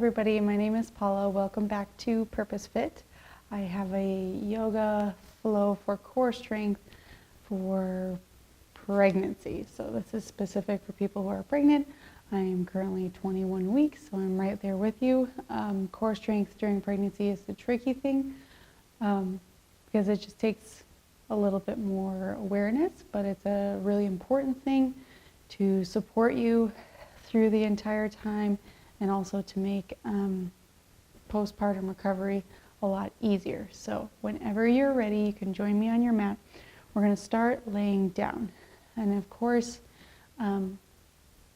everybody, my name is Paula. Welcome back to Purpose Fit. I have a yoga flow for core strength for pregnancy. So this is specific for people who are pregnant. I am currently 21 weeks, so I'm right there with you. Core strength during pregnancy is the tricky thing because it just takes a little bit more awareness, but it's a really important thing to support you through the entire time, and also to make postpartum recovery a lot easier. So whenever you're ready, you can join me on your mat. We're going to start laying down. And of course,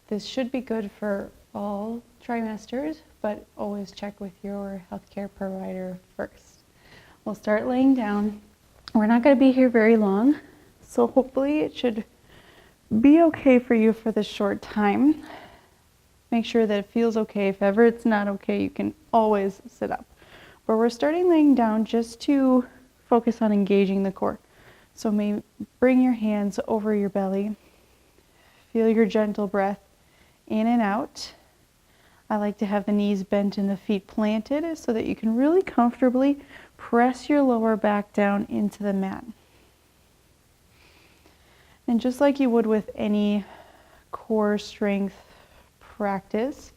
this should be good for all trimesters, but always check with your healthcare provider first. We'll start laying down. We're not going to be here very long, so hopefully it should be okay for you for this short time. Make sure that it feels okay. If ever it's not okay, you can always sit up. But we're starting laying down just to focus on engaging the core. So maybe bring your hands over your belly. Feel your gentle breath in and out. I like to have the knees bent and the feet planted so that you can really comfortably press your lower back down into the mat. And just like you would with any core strength practice,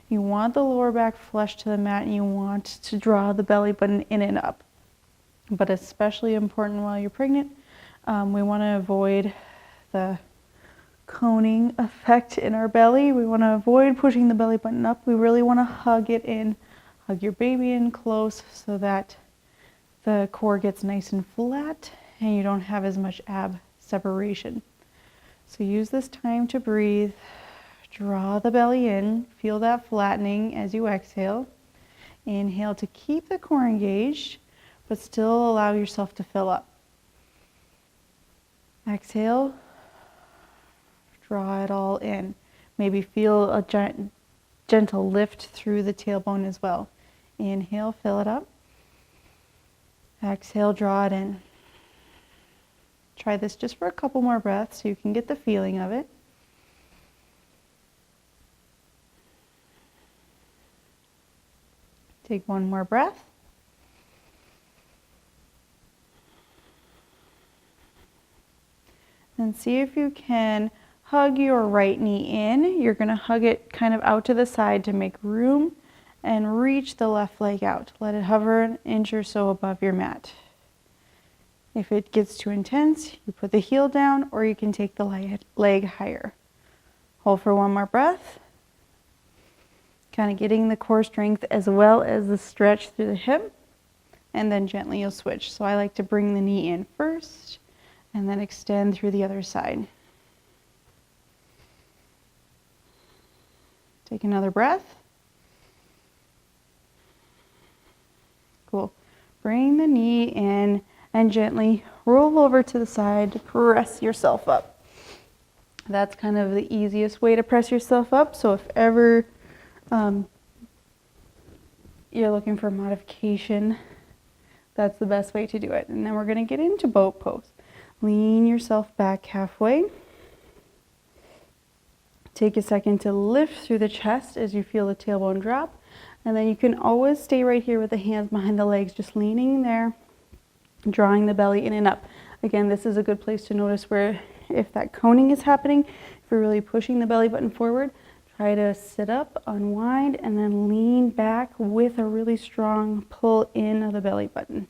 you want the lower back flush to the mat and you want to draw the belly button in and up. But especially important while you're pregnant, we want to avoid the coning effect in our belly. We want to avoid pushing the belly button up. We really want to hug it in, hug your baby in close so that the core gets nice and flat and you don't have as much ab separation. So use this time to breathe. Draw the belly in, feel that flattening as you exhale. Inhale to keep the core engaged, but still allow yourself to fill up. Exhale, draw it all in. Maybe feel a gentle lift through the tailbone as well. Inhale, fill it up. Exhale, draw it in. Try this just for a couple more breaths so you can get the feeling of it. Take one more breath. And see if you can hug your right knee in. You're going to hug it kind of out to the side to make room and reach the left leg out. Let it hover an inch or so above your mat. If it gets too intense, you put the heel down or you can take the leg higher. Hold for one more breath. Kind of getting the core strength as well as the stretch through the hip, and then gently you'll switch. So I like to bring the knee in first and then extend through the other side. Take another breath. Cool. Bring the knee in and gently roll over to the side to press yourself up. That's kind of the easiest way to press yourself up. So if ever you're looking for modification, that's the best way to do it. And then we're going to get into boat pose. Lean yourself back halfway. Take a second to lift through the chest as you feel the tailbone drop. And then you can always stay right here with the hands behind the legs, just leaning there, drawing the belly in and up. Again, this is a good place to notice where if that coning is happening, if you're really pushing the belly button forward, try to sit up, unwind, and then lean back with a really strong pull in of the belly button.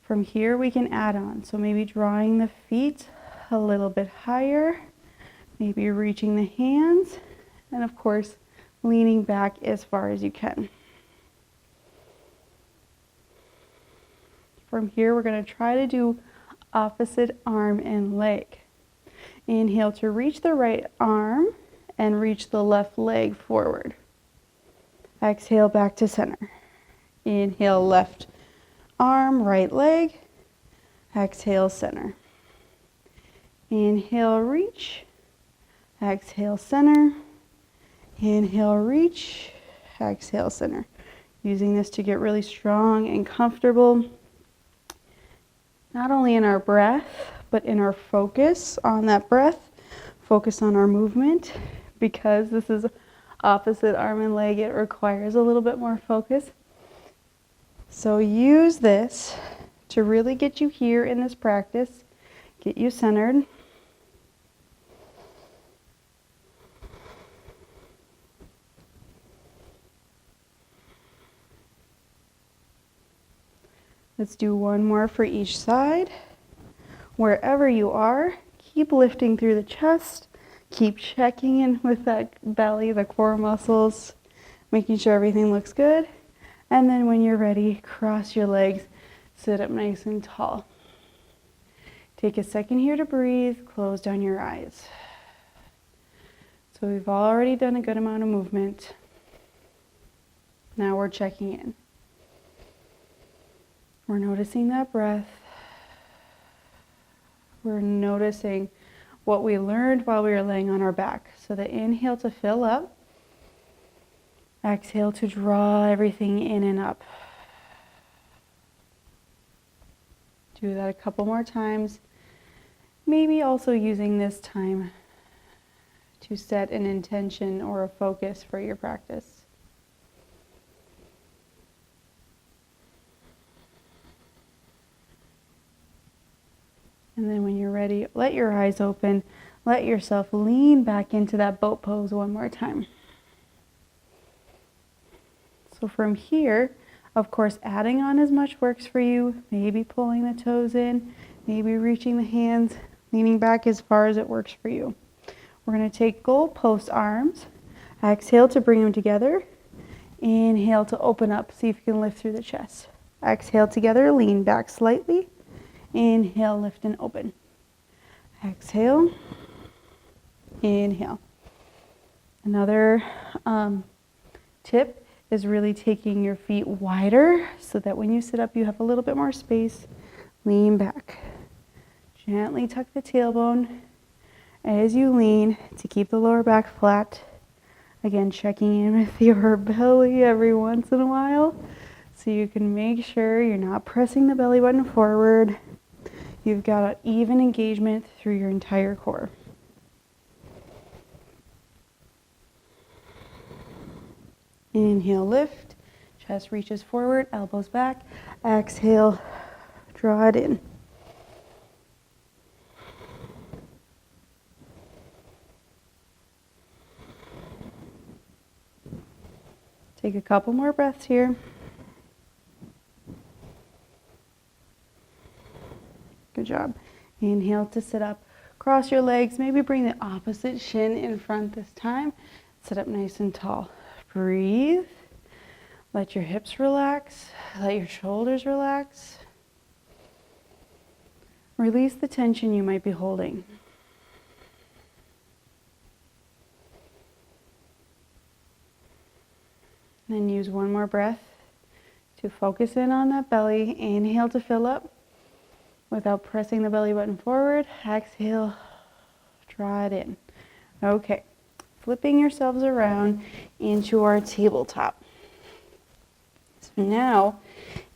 From here, we can add on. So maybe drawing the feet a little bit higher, maybe reaching the hands, and of course, leaning back as far as you can. From here, we're going to try to do opposite arm and leg. Inhale to reach the right arm and reach the left leg forward. Exhale back to center. Inhale left arm, right leg. Exhale center. Inhale reach. Exhale center. Inhale reach. Exhale center. Using this to get really strong and comfortable, not only in our breath, but in our focus on that breath. Focus on our movement, because this is opposite arm and leg, it requires a little bit more focus. So use this to really get you here in this practice, get you centered. Let's do one more for each side. Wherever you are, keep lifting through the chest. Keep checking in with that belly, the core muscles, making sure everything looks good. And then when you're ready, cross your legs, sit up nice and tall. Take a second here to breathe, close down your eyes. So we've already done a good amount of movement. Now we're checking in. We're noticing that breath. We're noticing what we learned while we were laying on our back. So the inhale to fill up. Exhale to draw everything in and up. Do that a couple more times. Maybe also using this time to set an intention or a focus for your practice. And then when you're ready, let your eyes open. Let yourself lean back into that boat pose one more time. So from here, of course, adding on as much works for you. Maybe pulling the toes in, maybe reaching the hands, leaning back as far as it works for you. We're going to take goalpost arms. Exhale to bring them together. Inhale to open up. See if you can lift through the chest. Exhale together, lean back slightly. Inhale, lift and open. Exhale. Inhale. Another tip is really taking your feet wider so that when you sit up, you have a little bit more space. Lean back. Gently tuck the tailbone as you lean to keep the lower back flat. Again, checking in with your belly every once in a while so you can make sure you're not pressing the belly button forward. You've got an even engagement through your entire core. Inhale, lift. Chest reaches forward, elbows back. Exhale, draw it in. Take a couple more breaths here. Good job. Inhale to sit up. Cross your legs. Maybe bring the opposite shin in front this time. Sit up nice and tall. Breathe. Let your hips relax. Let your shoulders relax. Release the tension you might be holding. Then use one more breath to focus in on that belly. Inhale to fill up without pressing the belly button forward. Exhale, draw it in. Okay, flipping yourselves around into our tabletop. So now,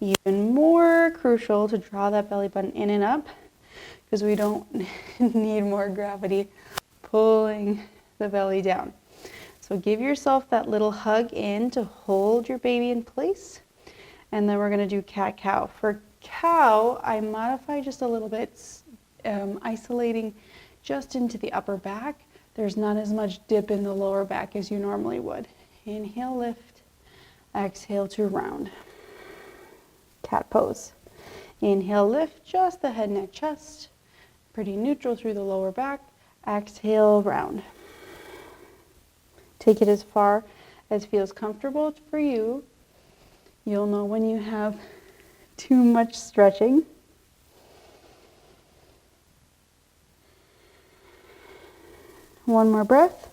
even more crucial to draw that belly button in and up because we don't need more gravity pulling the belly down. So give yourself that little hug in to hold your baby in place. And then we're going to do cat-cow. For cow, I modify just a little bit, isolating just into the upper back. There's not as much dip in the lower back as you normally would. Inhale, lift. Exhale to round. Cat pose. Inhale, lift, just the head, neck, chest. Pretty neutral through the lower back. Exhale, round. Take it as far as feels comfortable for you. You'll know when you have too much stretching. One more breath.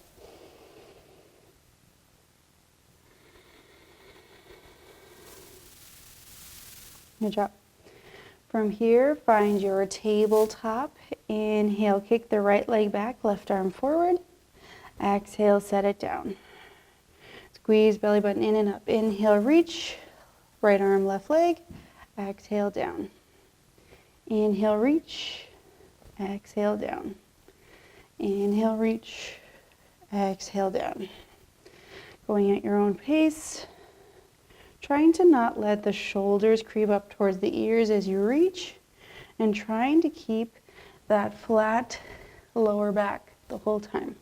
Good job. From here, find your tabletop. Inhale, kick the right leg back, left arm forward. Exhale, set it down. Squeeze belly button in and up. Inhale, reach. Right arm, left leg. Exhale, down. Inhale, reach. Exhale, down. Inhale, reach. Exhale, down. Going at your own pace. Trying to not let the shoulders creep up towards the ears as you reach, and trying to keep that flat lower back the whole time.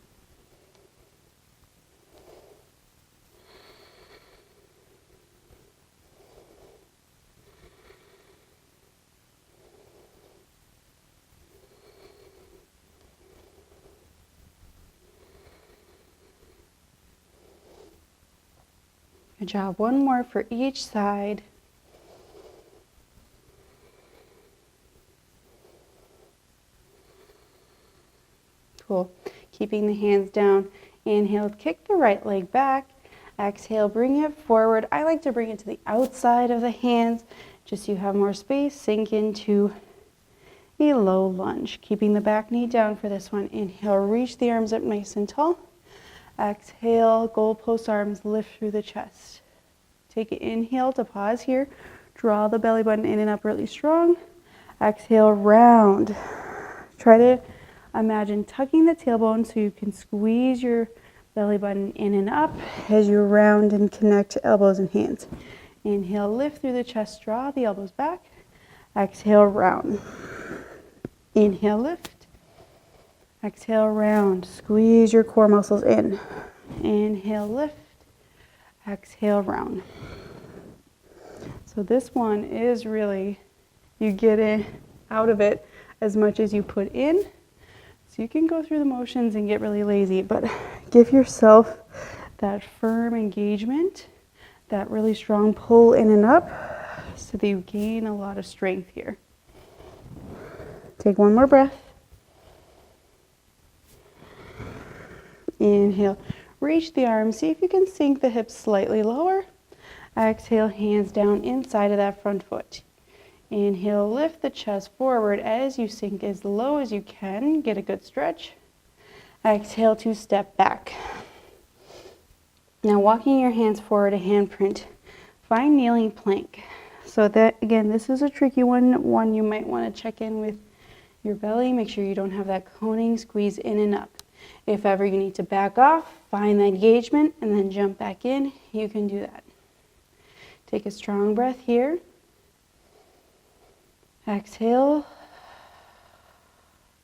Good job. One more for each side. Cool. Keeping the hands down. Inhale, kick the right leg back. Exhale, bring it forward. I like to bring it to the outside of the hands, just so you have more space. Sink into a low lunge. Keeping the back knee down for this one. Inhale, reach the arms up nice and tall. Exhale, goalpost arms lift through the chest. Take an inhale to pause here. Draw the belly button in and up really strong. Exhale, round. Try to imagine tucking the tailbone so you can squeeze your belly button in and up as you round and connect elbows and hands. Inhale, lift through the chest, draw the elbows back. Exhale, round. Inhale, lift. Exhale, round. Squeeze your core muscles in. Inhale, lift. Exhale, round. So this one is really, you get it out of it as much as you put in. So you can go through the motions and get really lazy, but give yourself that firm engagement, that really strong pull in and up, so that you gain a lot of strength here. Take one more breath. Inhale, reach the arms. See if you can sink the hips slightly lower. Exhale, hands down inside of that front foot. Inhale, lift the chest forward as you sink as low as you can. Get a good stretch. Exhale to step back. Now walking your hands forward, a handprint. Find kneeling plank. So that, again, this is a tricky one you might want to check in with your belly. Make sure you don't have that coning, squeeze in and up. If ever you need to back off, find that engagement and then jump back in, you can do that. Take a strong breath here. Exhale.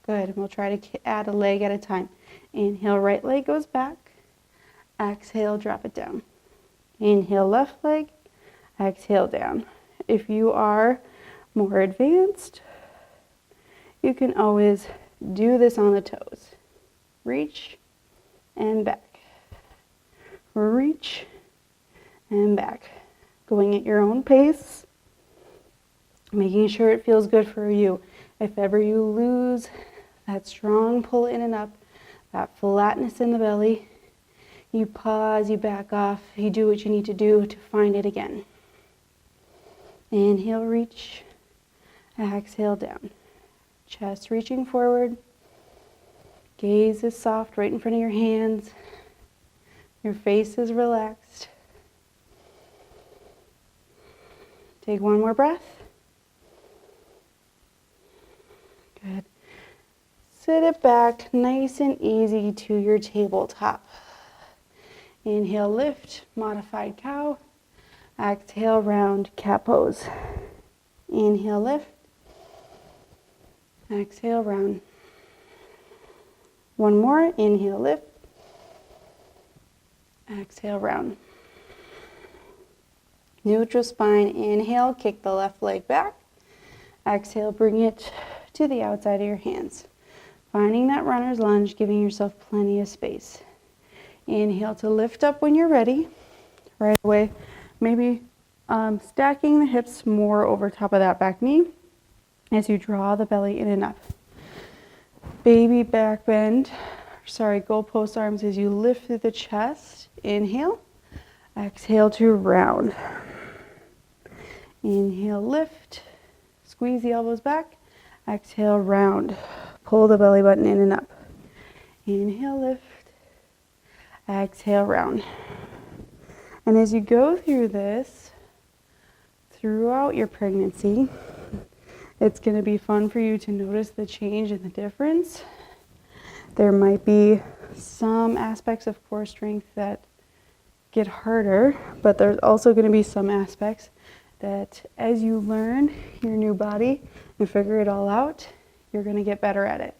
Good, and we'll try to add a leg at a time. Inhale, right leg goes back. Exhale, drop it down. Inhale, left leg. Exhale, down. If you are more advanced, you can always do this on the toes. Reach and back. Reach and back. Going at your own pace. Making sure it feels good for you. If ever you lose that strong pull in and up, that flatness in the belly, you pause, you back off, you do what you need to do to find it again. Inhale, reach. Exhale, down. Chest reaching forward. Gaze is soft right in front of your hands. Your face is relaxed. Take one more breath. Good. Sit it back nice and easy to your tabletop. Inhale, lift, modified cow. Exhale, round cat pose. Inhale, lift. Exhale, round. One more. Inhale, lift. Exhale, round. Neutral spine. Inhale, kick the left leg back. Exhale, bring it to the outside of your hands. Finding that runner's lunge, giving yourself plenty of space. Inhale to lift up when you're ready. Right away, maybe stacking the hips more over top of that back knee as you draw the belly in and up. Baby back bend, goalpost arms as you lift through the chest. Inhale, exhale to round. Inhale, lift, squeeze the elbows back. Exhale, round. Pull the belly button in and up. Inhale, lift. Exhale, round. And as you go through this, throughout your pregnancy, it's going to be fun for you to notice the change and the difference. There might be some aspects of core strength that get harder, but there's also going to be some aspects that as you learn your new body and figure it all out, you're going to get better at it.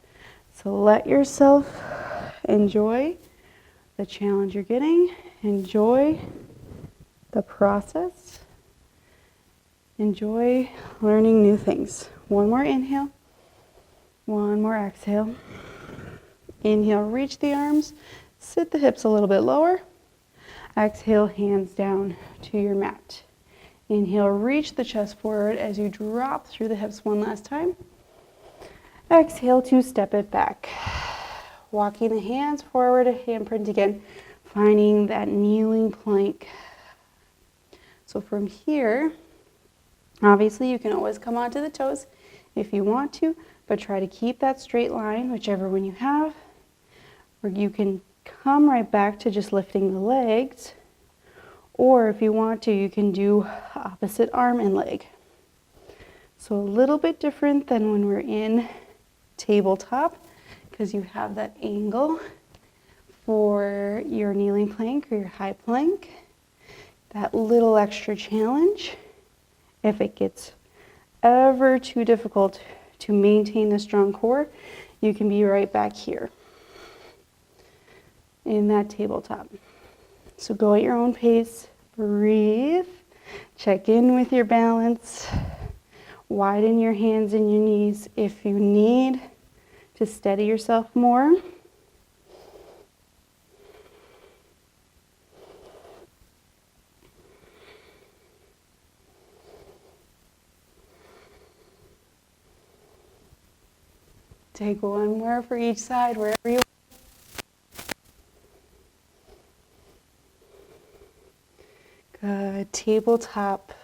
So let yourself enjoy the challenge you're getting, enjoy the process, enjoy learning new things. One more inhale, one more exhale. Inhale, reach the arms, sit the hips a little bit lower. Exhale, hands down to your mat. Inhale, reach the chest forward as you drop through the hips one last time. Exhale to step it back. Walking the hands forward, a handprint again, finding that kneeling plank. So from here, obviously you can always come onto the toes if you want to, but try to keep that straight line, whichever one you have. Or you can come right back to just lifting the legs, or if you want to, you can do opposite arm and leg. So a little bit different than when we're in tabletop, because you have that angle for your kneeling plank or your high plank. That little extra challenge. If it gets ever too difficult to maintain a strong core, you can be right back here in that tabletop. So go at your own pace, breathe, check in with your balance, widen your hands and your knees if you need to steady yourself more. Take one more for each side, wherever you are. Good. Tabletop.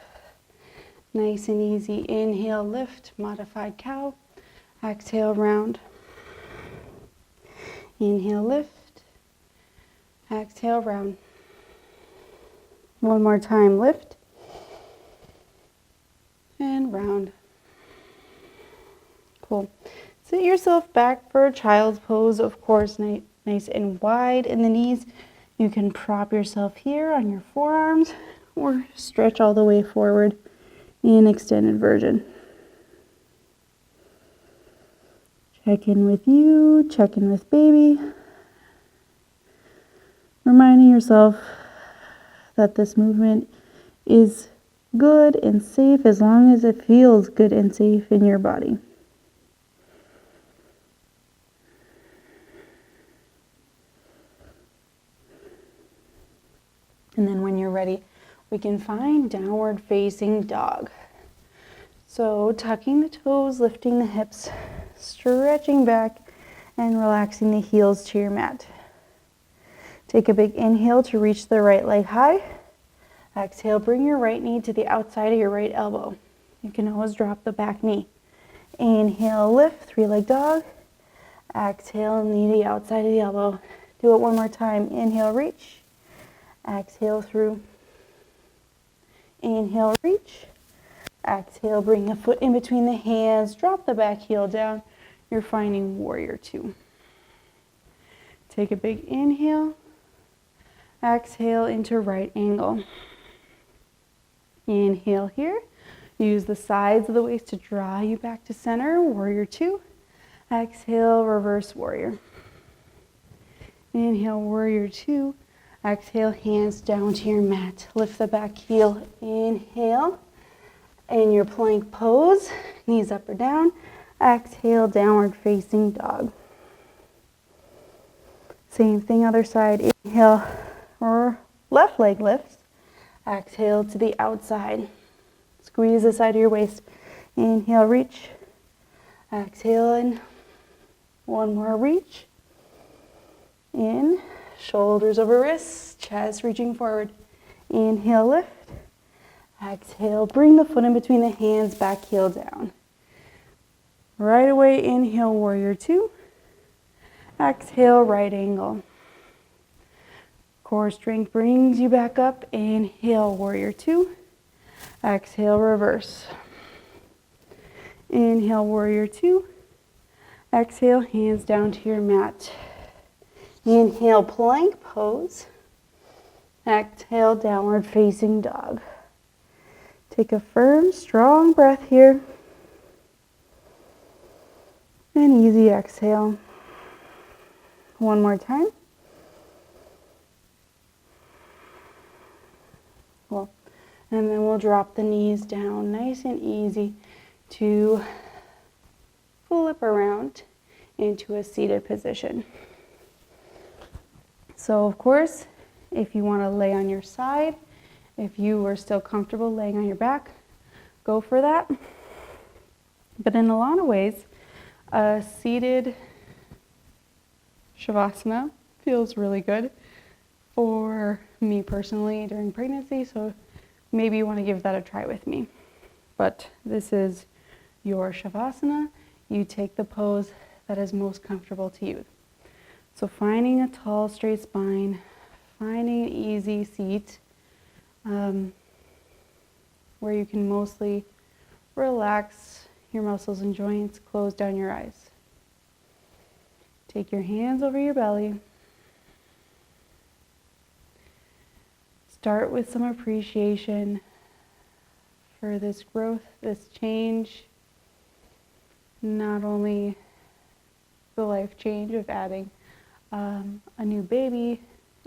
Nice and easy. Inhale, lift, modified cow. Exhale, round. Inhale, lift. Exhale, round. One more time, lift. And round. Cool. Sit yourself back for a child's pose, of course, nice and wide in the knees. You can prop yourself here on your forearms or stretch all the way forward in extended version. Check in with you, check in with baby. Reminding yourself that this movement is good and safe as long as it feels good and safe in your body. And then when you're ready, we can find downward facing dog. So tucking the toes, lifting the hips, stretching back, and relaxing the heels to your mat. Take a big inhale to reach the right leg high. Exhale, bring your right knee to the outside of your right elbow. You can always drop the back knee. Inhale, lift, three-leg dog. Exhale, knee to the outside of the elbow. Do it one more time. Inhale, reach. Exhale through. Inhale, reach. Exhale, bring a foot in between the hands. Drop the back heel down. You're finding warrior two. Take a big inhale. Exhale into right angle. Inhale here. Use the sides of the waist to draw you back to center. Warrior two. Exhale, reverse warrior. Inhale, warrior two. Exhale, hands down to your mat. Lift the back heel. Inhale. In your plank pose, knees up or down. Exhale, downward facing dog. Same thing, other side. Inhale, or left leg lifts. Exhale to the outside. Squeeze the side of your waist. Inhale, reach. Exhale, in. One more reach. In. Shoulders over wrists, chest reaching forward. Inhale, lift. Exhale, bring the foot in between the hands, back heel down. Right away, inhale, warrior two. Exhale, right angle. Core strength brings you back up. Inhale, warrior two. Exhale, reverse. Inhale, warrior two. Exhale, hands down to your mat. Inhale, plank pose. Exhale, downward facing dog. Take a firm, strong breath here. And easy exhale. One more time. Cool. And then we'll drop the knees down nice and easy to flip around into a seated position. So of course, if you want to lay on your side, if you are still comfortable laying on your back, go for that. But in a lot of ways, a seated Shavasana feels really good for me personally during pregnancy, so maybe you want to give that a try with me. But this is your Shavasana. You take the pose that is most comfortable to you. So finding a tall, straight spine, finding an easy seat where you can mostly relax your muscles and joints, close down your eyes. Take your hands over your belly. Start with some appreciation for this growth, this change, not only the life change of adding a new baby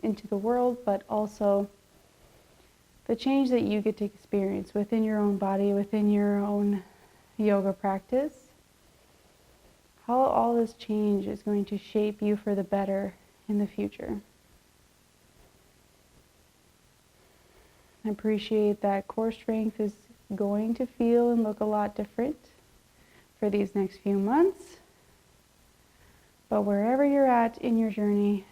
into the world, but also the change that you get to experience within your own body, within your own yoga practice. How all this change is going to shape you for the better in the future. I appreciate that core strength is going to feel and look a lot different for these next few months. But wherever you're at in your journey,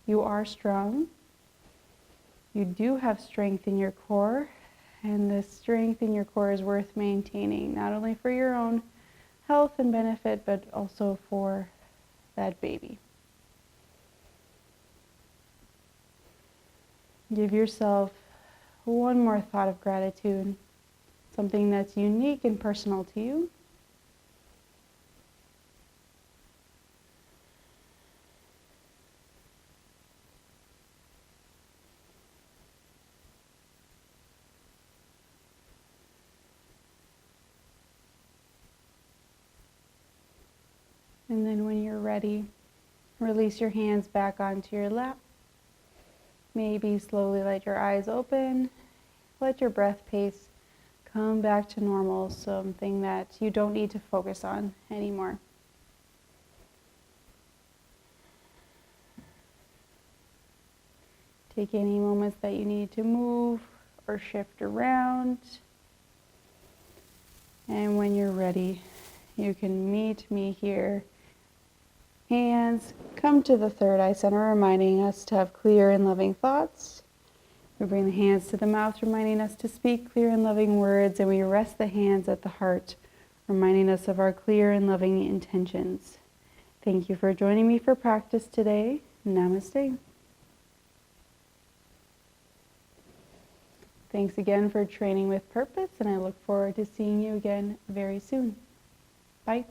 you are strong. You do have strength in your core, and this strength in your core is worth maintaining, not only for your own health and benefit, but also for that baby. Give yourself one more thought of gratitude, something that's unique and personal to you. And then when you're ready, release your hands back onto your lap. Maybe slowly let your eyes open. Let your breath pace come back to normal, something that you don't need to focus on anymore. Take any moments that you need to move or shift around. And when you're ready, you can meet me here. Hands come to the third eye center, reminding us to have clear and loving thoughts. We bring the hands to the mouth, reminding us to speak clear and loving words, and we rest the hands at the heart, reminding us of our clear and loving intentions. Thank you for joining me for practice today. Namaste. Thanks again for training with purpose, and I look forward to seeing you again very soon. Bye.